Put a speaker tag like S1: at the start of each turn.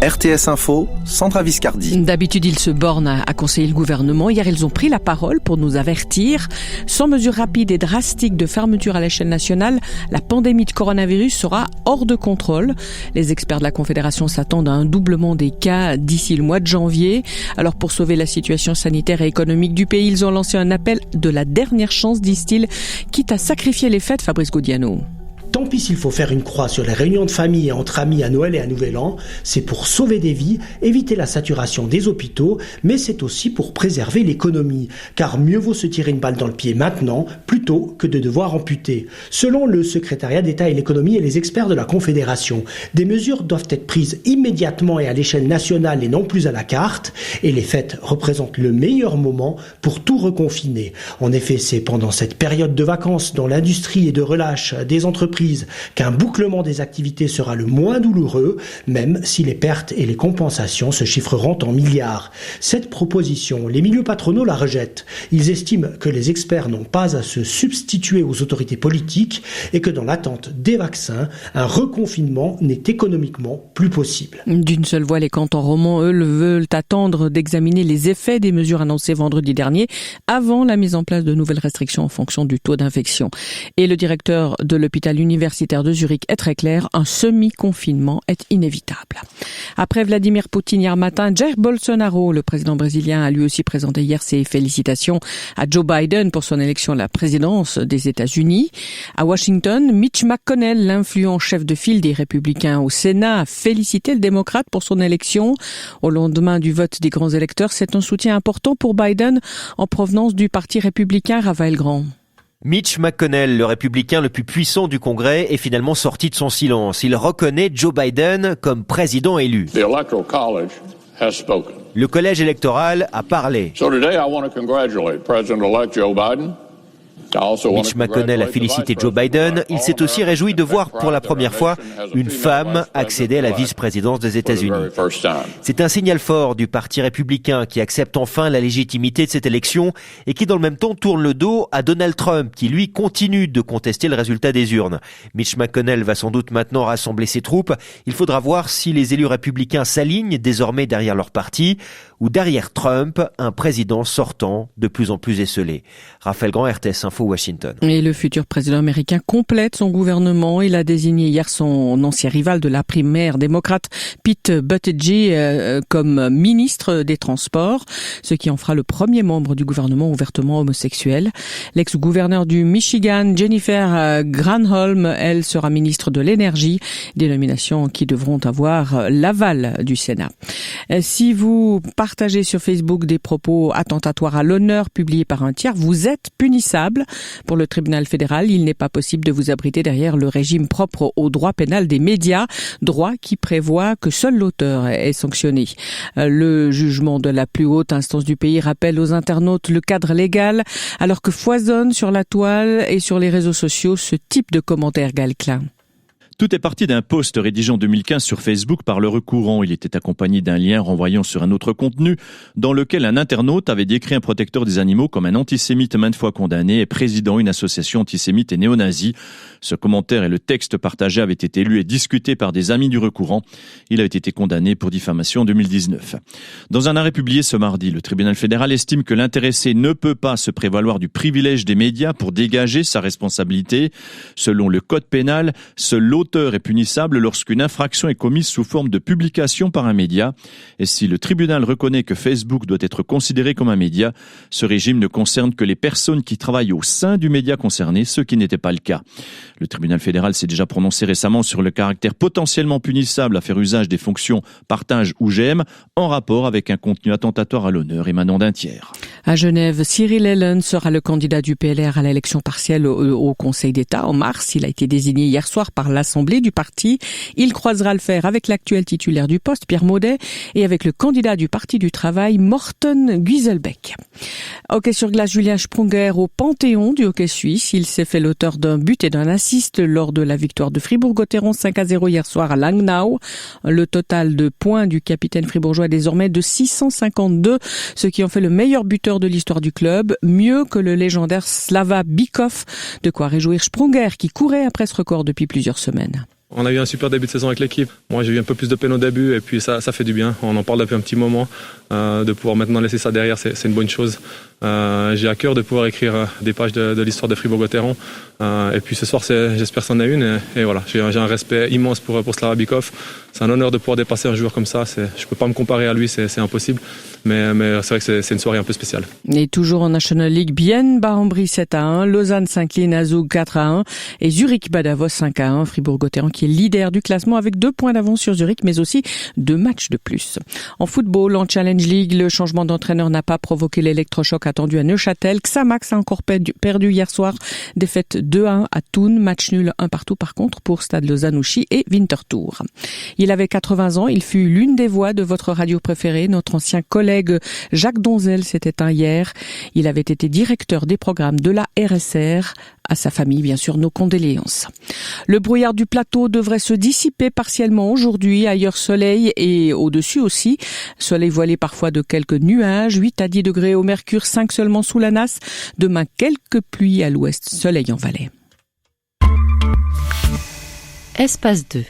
S1: RTS Info, Sandra Viscardi.
S2: D'habitude, ils se bornent à conseiller le gouvernement. Hier, ils ont pris la parole pour nous avertir. Sans mesures rapides et drastiques de fermeture à l'échelle nationale, la pandémie de coronavirus sera hors de contrôle. Les experts de la Confédération s'attendent à un doublement des cas d'ici le mois de janvier. Alors, pour sauver la situation sanitaire et économique du pays, ils ont lancé un appel de la dernière chance, disent-ils, quitte à sacrifier les fêtes, Fabrice Godiano.
S3: Tant pis s'il faut faire une croix sur les réunions de famille et entre amis à Noël et à Nouvel An, c'est pour sauver des vies, éviter la saturation des hôpitaux, mais c'est aussi pour préserver l'économie. Car mieux vaut se tirer une balle dans le pied maintenant, plutôt que de devoir amputer. Selon le secrétariat d'État et l'économie et les experts de la Confédération, des mesures doivent être prises immédiatement et à l'échelle nationale et non plus à la carte, et les fêtes représentent le meilleur moment pour tout reconfiner. En effet, c'est pendant cette période de vacances dans l'industrie et de relâche des entreprises qu'un bouclement des activités sera le moins douloureux, même si les pertes et les compensations se chiffreront en milliards. Cette proposition, les milieux patronaux la rejettent. Ils estiment que les experts n'ont pas à se substituer aux autorités politiques et que dans l'attente des vaccins, un reconfinement n'est économiquement plus possible.
S2: D'une seule voix, les cantons romans, eux, veulent attendre d'examiner les effets des mesures annoncées vendredi dernier avant la mise en place de nouvelles restrictions en fonction du taux d'infection. Et le directeur de l'hôpital universitaire de Zurich est très clair, un semi-confinement est inévitable. Après Vladimir Poutine hier matin, Jair Bolsonaro, le président brésilien, a lui aussi présenté hier ses félicitations à Joe Biden pour son élection à la présidence des États-Unis. À Washington, Mitch McConnell, l'influent chef de file des Républicains au Sénat, a félicité le démocrate pour son élection. Au lendemain du vote des grands électeurs, c'est un soutien important pour Biden en provenance du parti républicain. Raphaël Grand.
S4: Mitch McConnell, le républicain le plus puissant du Congrès, est finalement sorti de son silence. Il reconnaît Joe Biden comme président élu.
S5: The Electoral College has spoken.
S4: Le collège électoral a parlé.
S5: So today I want to congratulate President-elect Joe Biden.
S4: Mitch McConnell a félicité Joe Biden. Il s'est aussi réjoui de voir pour la première fois une femme accéder à la vice-présidence des États-Unis. C'est un signal fort du parti républicain qui accepte enfin la légitimité de cette élection et qui dans le même temps tourne le dos à Donald Trump qui lui continue de contester le résultat des urnes. Mitch McConnell va sans doute maintenant rassembler ses troupes. Il faudra voir si les élus républicains s'alignent désormais derrière leur parti ou derrière Trump, un président sortant de plus en plus esseulé. Raphaël Grand, RTS Info, Washington.
S2: Et le futur président américain complète son gouvernement. Il a désigné hier son ancien rival de la primaire démocrate, Pete Buttigieg, comme ministre des Transports, ce qui en fera le premier membre du gouvernement ouvertement homosexuel. L'ex-gouverneur du Michigan, Jennifer Granholm, elle sera ministre de l'Énergie, des nominations qui devront avoir l'aval du Sénat. Si vous partagez sur Facebook des propos attentatoires à l'honneur publiés par un tiers, vous êtes punissable. Pour le tribunal fédéral, il n'est pas possible de vous abriter derrière le régime propre au droit pénal des médias, droit qui prévoit que seul l'auteur est sanctionné. Le jugement de la plus haute instance du pays rappelle aux internautes le cadre légal, alors que foisonne sur la toile et sur les réseaux sociaux ce type de commentaires, Gaël Klein.
S6: Tout est parti d'un post rédigé en 2015 sur Facebook par le recourant. Il était accompagné d'un lien renvoyant sur un autre contenu dans lequel un internaute avait décrit un protecteur des animaux comme un antisémite maintes fois condamné et président d'une association antisémite et néo-nazie. Ce commentaire et le texte partagé avaient été lus et discutés par des amis du recourant. Il a été condamné pour diffamation en 2019. Dans un arrêt publié ce mardi, le tribunal fédéral estime que l'intéressé ne peut pas se prévaloir du privilège des médias pour dégager sa responsabilité. Selon le code pénal, seul l'auteur est punissable lorsqu'une infraction est commise sous forme de publication par un média. Et si le tribunal reconnaît que Facebook doit être considéré comme un média, ce régime ne concerne que les personnes qui travaillent au sein du média concerné, ce qui n'était pas le cas. Le tribunal fédéral s'est déjà prononcé récemment sur le caractère potentiellement punissable à faire usage des fonctions partage ou j'aime en rapport avec un contenu attentatoire à l'honneur émanant d'un tiers.
S2: À Genève, Cyril Ellen sera le candidat du PLR à l'élection partielle au Conseil d'État en mars. Il a été désigné hier soir par l'Assemblée du parti. Il croisera le fer avec l'actuel titulaire du poste, Pierre Maudet, et avec le candidat du Parti du Travail, Morten Guiselbeck. Hockey sur glace, Julien Sprunger au Panthéon du hockey suisse. Il s'est fait l'auteur d'un but et d'un assist lors de la victoire de Fribourg-Gotteron 5-0 hier soir à Langnau. Le total de points du capitaine fribourgeois est désormais de 652, ce qui en fait le meilleur buteur de l'histoire du club, mieux que le légendaire Slava Bikov. De quoi réjouir Sprunger qui courait après ce record depuis plusieurs semaines.
S7: On a eu un super début de saison avec l'équipe. Moi, j'ai eu un peu plus de peine au début et puis ça fait du bien. On en parle depuis un petit moment. De pouvoir maintenant laisser ça derrière, c'est une bonne chose. J'ai à cœur de pouvoir écrire des pages de l'histoire de Fribourg-Gotteron. Et puis ce soir, j'espère que c'en est une. Et voilà, j'ai un respect immense pour Slava Bikov. C'est un honneur de pouvoir dépasser un joueur comme ça. Je peux pas me comparer à lui, c'est impossible. Mais c'est vrai que c'est une soirée un peu spéciale.
S2: Et toujours en National League, Bienne bat Ambry 7-1, Lausanne s'incline à Zug 4-1 et Zurich bat Davos 5-1. Fribourg-Gotteron qui est leader du classement avec 2 points d'avance sur Zurich, mais aussi 2 matchs de plus. En football, en Challenge League, le changement d'entraîneur n'a pas provoqué l'électrochoc attendu à Neuchâtel. Xamax a encore perdu hier soir, défaite 2-1 à Thun, match nul 1 partout par contre pour Stade Lausanne-Ouchy et Winterthur. Il avait 80 ans, il fut l'une des voix de votre radio préférée, notre ancien collègue Jacques Donzel s'est éteint hier. Il avait été directeur des programmes de la RSR. À sa famille, bien sûr, nos condoléances. Le brouillard du plateau devrait se dissiper partiellement aujourd'hui. Ailleurs, soleil et au-dessus aussi. Soleil voilé parfois de quelques nuages. 8 à 10 degrés au mercure, 5 seulement sous la nasse. Demain, quelques pluies à l'ouest, soleil en Valais.
S8: Espace 2.